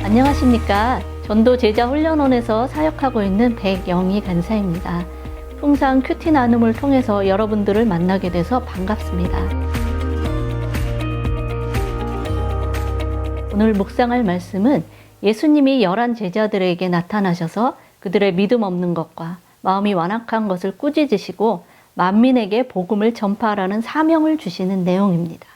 안녕하십니까. 전도 제자 훈련원에서 사역하고 있는 백영희 간사입니다. 풍상 큐티 나눔을 통해서 여러분들을 만나게 돼서 반갑습니다. 오늘 묵상할 말씀은 예수님이 11 제자들에게 나타나셔서 그들의 믿음 없는 것과 마음이 완악한 것을 꾸짖으시고 만민에게 복음을 전파하라는 사명을 주시는 내용입니다.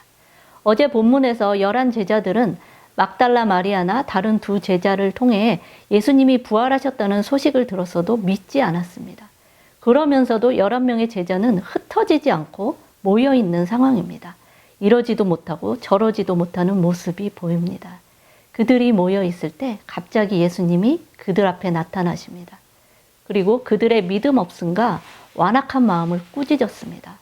어제 본문에서 11 제자들은 막달라 마리아나 다른 2 제자를 통해 예수님이 부활하셨다는 소식을 들었어도 믿지 않았습니다. 그러면서도 11명의 제자는 흩어지지 않고 모여있는 상황입니다. 이러지도 못하고 저러지도 못하는 모습이 보입니다. 그들이 모여있을 때 갑자기 예수님이 그들 앞에 나타나십니다. 그리고 그들의 믿음 없음과 완악한 마음을 꾸짖었습니다.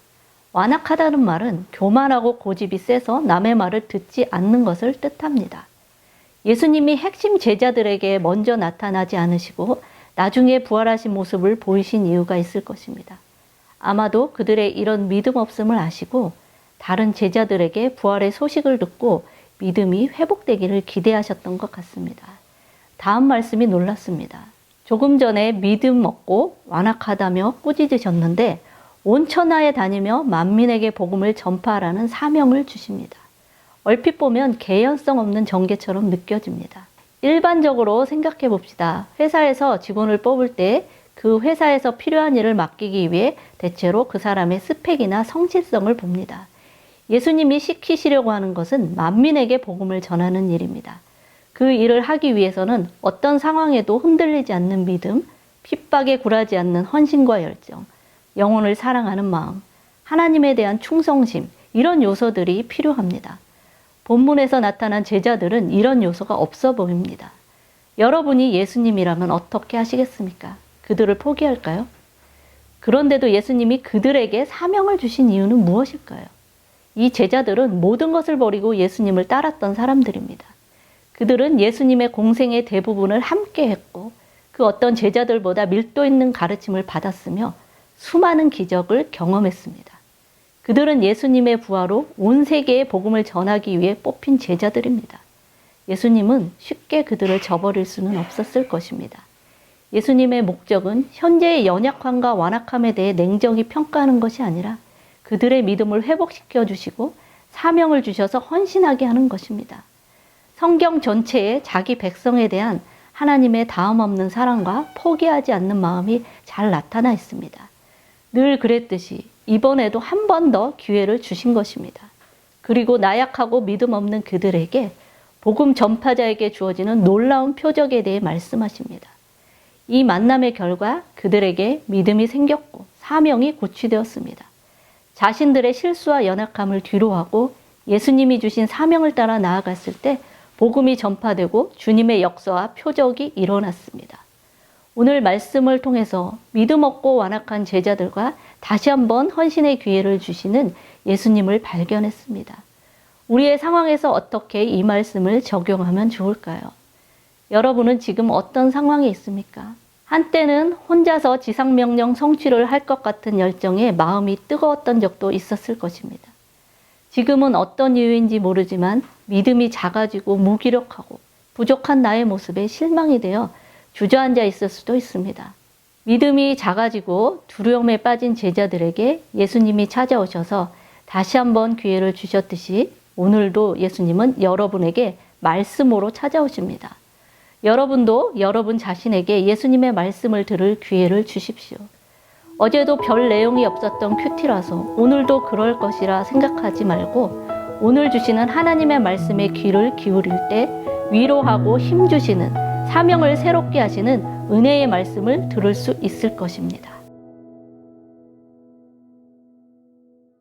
완악하다는 말은 교만하고 고집이 세서 남의 말을 듣지 않는 것을 뜻합니다. 예수님이 핵심 제자들에게 먼저 나타나지 않으시고 나중에 부활하신 모습을 보이신 이유가 있을 것입니다. 아마도 그들의 이런 믿음 없음을 아시고 다른 제자들에게 부활의 소식을 듣고 믿음이 회복되기를 기대하셨던 것 같습니다. 다음 말씀이 놀랍습니다. 조금 전에 믿음 없고 완악하다며 꾸짖으셨는데 온 천하에 다니며 만민에게 복음을 전파하라는 사명을 주십니다. 얼핏 보면 개연성 없는 전개처럼 느껴집니다. 일반적으로 생각해 봅시다. 회사에서 직원을 뽑을 때 그 회사에서 필요한 일을 맡기기 위해 대체로 그 사람의 스펙이나 성실성을 봅니다. 예수님이 시키시려고 하는 것은 만민에게 복음을 전하는 일입니다. 그 일을 하기 위해서는 어떤 상황에도 흔들리지 않는 믿음, 핍박에 굴하지 않는 헌신과 열정, 영혼을 사랑하는 마음, 하나님에 대한 충성심, 이런 요소들이 필요합니다. 본문에서 나타난 제자들은 이런 요소가 없어 보입니다. 여러분이 예수님이라면 어떻게 하시겠습니까? 그들을 포기할까요? 그런데도 예수님이 그들에게 사명을 주신 이유는 무엇일까요? 이 제자들은 모든 것을 버리고 예수님을 따랐던 사람들입니다. 그들은 예수님의 공생의 대부분을 함께 했고 그 어떤 제자들보다 밀도 있는 가르침을 받았으며 수많은 기적을 경험했습니다. 그들은 예수님의 부활로 온 세계에 복음을 전하기 위해 뽑힌 제자들입니다. 예수님은 쉽게 그들을 저버릴 수는 없었을 것입니다. 예수님의 목적은 현재의 연약함과 완악함에 대해 냉정히 평가하는 것이 아니라 그들의 믿음을 회복시켜 주시고 사명을 주셔서 헌신하게 하는 것입니다. 성경 전체에 자기 백성에 대한 하나님의 다음 없는 사랑과 포기하지 않는 마음이 잘 나타나 있습니다. 늘 그랬듯이 이번에도 한 번 더 기회를 주신 것입니다. 그리고 나약하고 믿음 없는 그들에게 복음 전파자에게 주어지는 놀라운 표적에 대해 말씀하십니다. 이 만남의 결과 그들에게 믿음이 생겼고 사명이 고취되었습니다. 자신들의 실수와 연약함을 뒤로하고 예수님이 주신 사명을 따라 나아갔을 때 복음이 전파되고 주님의 역사와 표적이 일어났습니다. 오늘 말씀을 통해서 믿음 없고 완악한 제자들과 다시 한번 헌신의 기회를 주시는 예수님을 발견했습니다. 우리의 상황에서 어떻게 이 말씀을 적용하면 좋을까요? 여러분은 지금 어떤 상황에 있습니까? 한때는 혼자서 지상명령 성취를 할 것 같은 열정에 마음이 뜨거웠던 적도 있었을 것입니다. 지금은 어떤 이유인지 모르지만 믿음이 작아지고 무기력하고 부족한 나의 모습에 실망이 되어 주저앉아 있을 수도 있습니다. 믿음이 작아지고 두려움에 빠진 제자들에게 예수님이 찾아오셔서 다시 한번 기회를 주셨듯이 오늘도 예수님은 여러분에게 말씀으로 찾아오십니다. 여러분도 여러분 자신에게 예수님의 말씀을 들을 기회를 주십시오. 어제도 별 내용이 없었던 큐티라서 오늘도 그럴 것이라 생각하지 말고 오늘 주시는 하나님의 말씀에 귀를 기울일 때 위로하고 힘주시는 사명을 새롭게 하시는 은혜의 말씀을 들을 수 있을 것입니다.